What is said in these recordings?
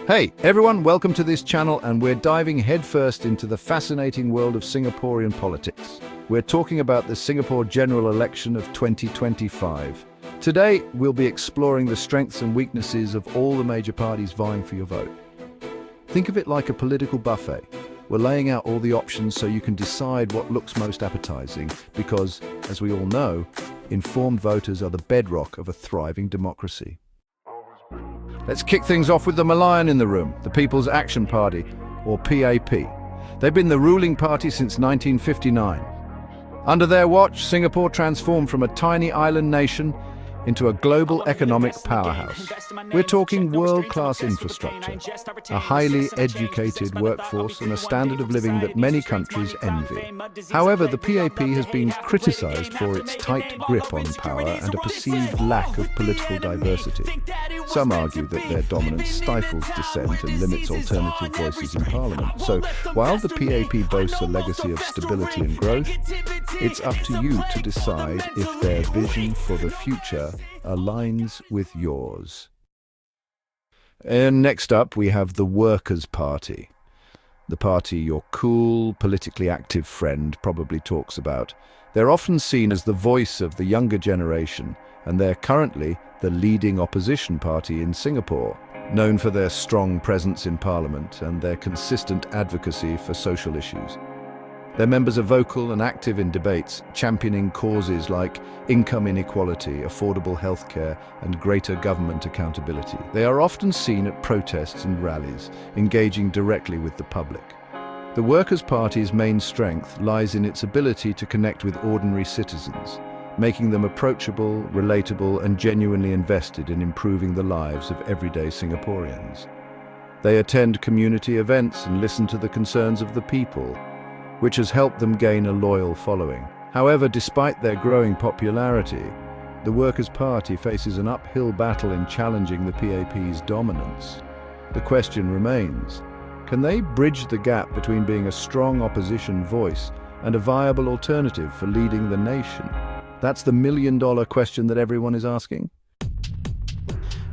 Hey everyone, welcome to this channel, and we're diving headfirst into the fascinating world of Singaporean politics. We're talking about the Singapore general election of 2025. Today, we'll be exploring the strengths and weaknesses of all the major parties vying for your vote. Think of it like a political buffet. We're laying out all the options so you can decide what looks most appetizing, because, as we all know, informed voters are the bedrock of a thriving democracy. Let's kick things off with the Malayan in the room, the People's Action Party, or PAP. They've been the ruling party since 1959. Under their watch, Singapore transformed from a tiny island nation into a global economic powerhouse. We're talking world-class infrastructure, a highly educated workforce, and a standard of living that many countries envy. However, the PAP has been criticized for its tight grip on power and a perceived lack of political diversity. Some argue that their dominance stifles dissent and limits alternative voices in Parliament. So, while the PAP boasts a legacy of stability and growth, it's up to you to decide if their vision for the future aligns with yours. And next up, we have the Workers' Party. The party your cool, politically active friend probably talks about. They're often seen as the voice of the younger generation, and they're currently the leading opposition party in Singapore, known for their strong presence in Parliament and their consistent advocacy for social issues. Their members are vocal and active in debates, championing causes like income inequality, affordable healthcare, and greater government accountability. They are often seen at protests and rallies, engaging directly with the public. The Workers' Party's main strength lies in its ability to connect with ordinary citizens, making them approachable, relatable, and genuinely invested in improving the lives of everyday Singaporeans. They attend community events and listen to the concerns of the people, which has helped them gain a loyal following. However, despite their growing popularity, the Workers' Party faces an uphill battle in challenging the PAP's dominance. The question remains, can they bridge the gap between being a strong opposition voice and a viable alternative for leading the nation? That's the million-dollar question that everyone is asking.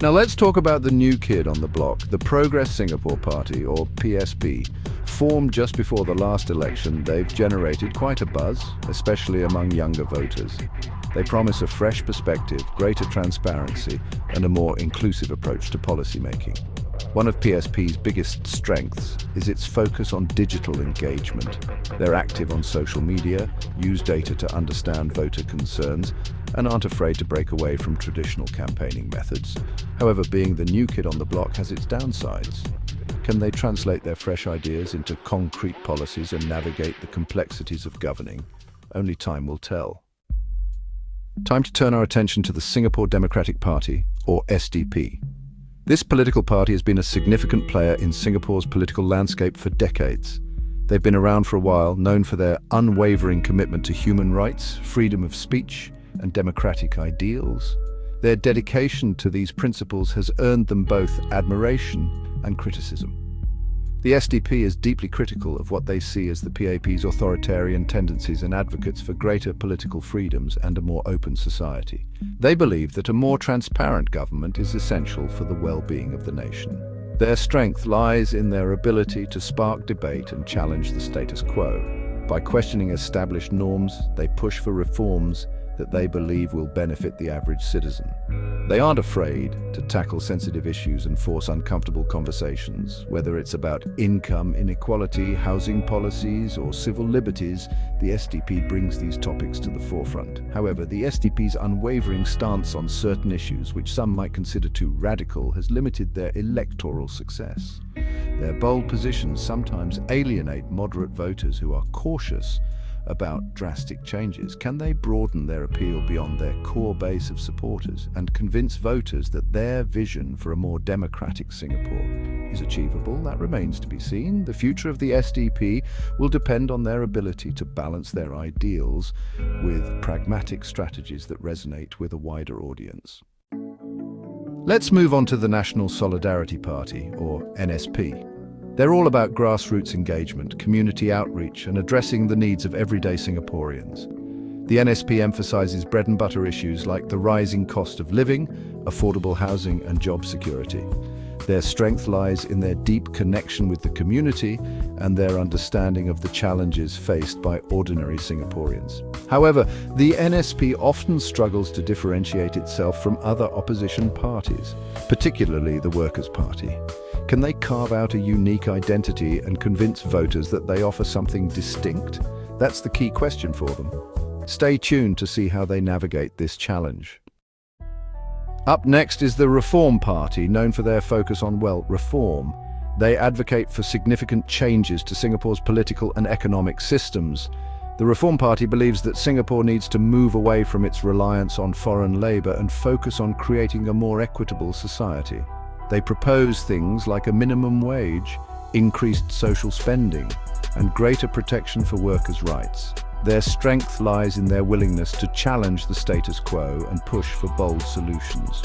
Now let's talk about the new kid on the block, the Progress Singapore Party, or PSP. Formed just before the last election, they've generated quite a buzz, especially among younger voters. They promise a fresh perspective, greater transparency, and a more inclusive approach to policymaking. One of PSP's biggest strengths is its focus on digital engagement. They're active on social media, use data to understand voter concerns, and aren't afraid to break away from traditional campaigning methods. However, being the new kid on the block has its downsides. Can they translate their fresh ideas into concrete policies and navigate the complexities of governing? Only time will tell. Time to turn our attention to the Singapore Democratic Party, or SDP. This political party has been a significant player in Singapore's political landscape for decades. They've been around for a while, known for their unwavering commitment to human rights, freedom of speech, and democratic ideals. Their dedication to these principles has earned them both admiration and criticism. The SDP is deeply critical of what they see as the PAP's authoritarian tendencies and advocates for greater political freedoms and a more open society. They believe that a more transparent government is essential for the well-being of the nation. Their strength lies in their ability to spark debate and challenge the status quo. By questioning established norms, they push for reforms that they believe will benefit the average citizen. They aren't afraid to tackle sensitive issues and force uncomfortable conversations. Whether it's about income inequality, housing policies, or civil liberties, the SDP brings these topics to the forefront. However, the SDP's unwavering stance on certain issues, which some might consider too radical, has limited their electoral success. Their bold positions sometimes alienate moderate voters who are cautious about drastic changes. Can they broaden their appeal beyond their core base of supporters and convince voters that their vision for a more democratic Singapore is achievable? That remains to be seen. The future of the SDP will depend on their ability to balance their ideals with pragmatic strategies that resonate with a wider audience. Let's move on to the National Solidarity Party, or NSP. They're all about grassroots engagement, community outreach, and addressing the needs of everyday Singaporeans. The NSP emphasizes bread and butter issues like the rising cost of living, affordable housing, and job security. Their strength lies in their deep connection with the community and their understanding of the challenges faced by ordinary Singaporeans. However, the NSP often struggles to differentiate itself from other opposition parties, particularly the Workers' Party. Can they carve out a unique identity and convince voters that they offer something distinct? That's the key question for them. Stay tuned to see how they navigate this challenge. Up next is the Reform Party, known for their focus on, reform. They advocate for significant changes to Singapore's political and economic systems. The Reform Party believes that Singapore needs to move away from its reliance on foreign labour and focus on creating a more equitable society. They propose things like a minimum wage, increased social spending, and greater protection for workers' rights. Their strength lies in their willingness to challenge the status quo and push for bold solutions.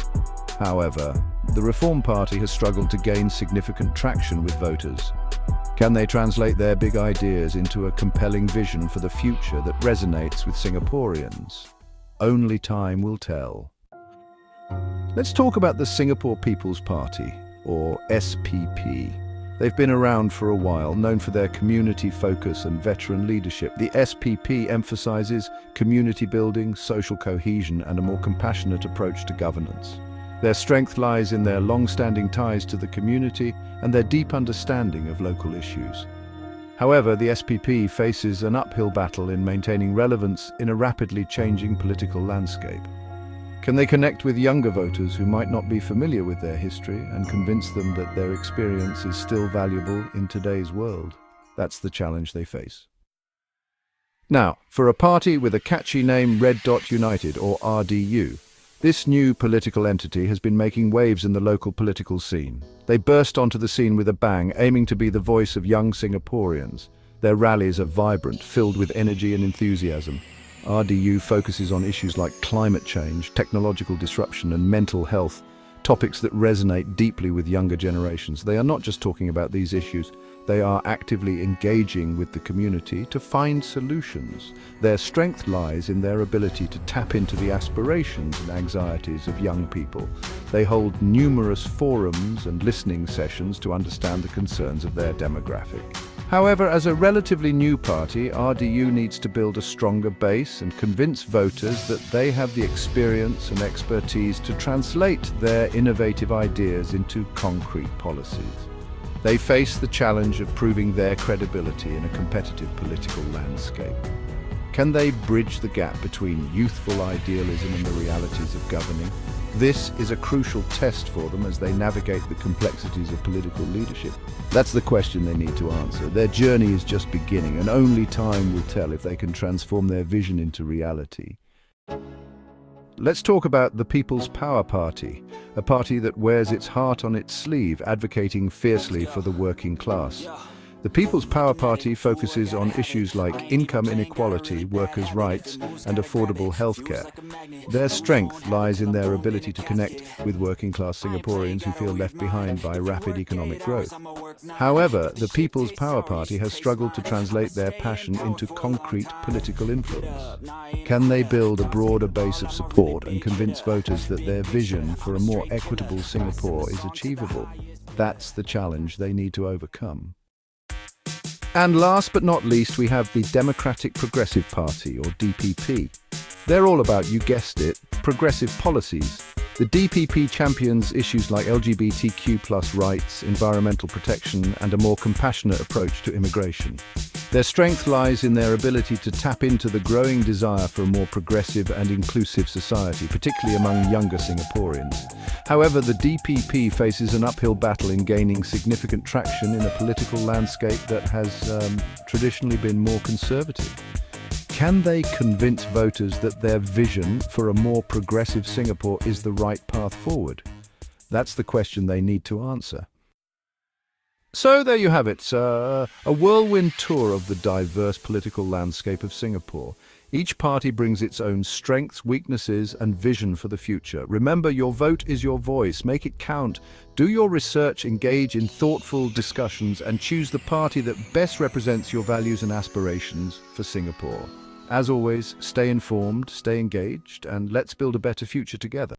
However, the Reform Party has struggled to gain significant traction with voters. Can they translate their big ideas into a compelling vision for the future that resonates with Singaporeans? Only time will tell. Let's talk about the Singapore People's Party, or SPP. They've been around for a while, known for their community focus and veteran leadership. The SPP emphasizes community building, social cohesion, and a more compassionate approach to governance. Their strength lies in their long-standing ties to the community and their deep understanding of local issues. However, the SPP faces an uphill battle in maintaining relevance in a rapidly changing political landscape. Can they connect with younger voters who might not be familiar with their history and convince them that their experience is still valuable in today's world? That's the challenge they face. Now, for a party with a catchy name, Red Dot United, or RDU, this new political entity has been making waves in the local political scene. They burst onto the scene with a bang, aiming to be the voice of young Singaporeans. Their rallies are vibrant, filled with energy and enthusiasm. RDU focuses on issues like climate change, technological disruption, and mental health, topics that resonate deeply with younger generations. They are not just talking about these issues, they are actively engaging with the community to find solutions. Their strength lies in their ability to tap into the aspirations and anxieties of young people. They hold numerous forums and listening sessions to understand the concerns of their demographic. However, as a relatively new party, RDU needs to build a stronger base and convince voters that they have the experience and expertise to translate their innovative ideas into concrete policies. They face the challenge of proving their credibility in a competitive political landscape. Can they bridge the gap between youthful idealism and the realities of governing? This is a crucial test for them as they navigate the complexities of political leadership. That's the question they need to answer. Their journey is just beginning, and only time will tell if they can transform their vision into reality. Let's talk about the People's Power Party, a party that wears its heart on its sleeve, advocating fiercely for the working class. The People's Power Party focuses on issues like income inequality, workers' rights, and affordable healthcare. Their strength lies in their ability to connect with working-class Singaporeans who feel left behind by rapid economic growth. However, the People's Power Party has struggled to translate their passion into concrete political influence. Can they build a broader base of support and convince voters that their vision for a more equitable Singapore is achievable? That's the challenge they need to overcome. And last but not least, we have the Democratic Progressive Party, or DPP. They're all about, you guessed it, progressive policies. The DPP champions issues like LGBTQ+ rights, environmental protection, and a more compassionate approach to immigration. Their strength lies in their ability to tap into the growing desire for a more progressive and inclusive society, particularly among younger Singaporeans. However, the DPP faces an uphill battle in gaining significant traction in a political landscape that has traditionally been more conservative. Can they convince voters that their vision for a more progressive Singapore is the right path forward? That's the question they need to answer. So there you have it, a whirlwind tour of the diverse political landscape of Singapore. Each party brings its own strengths, weaknesses, and vision for the future. Remember, your vote is your voice. Make it count. Do your research, engage in thoughtful discussions, and choose the party that best represents your values and aspirations for Singapore. As always, stay informed, stay engaged, and let's build a better future together.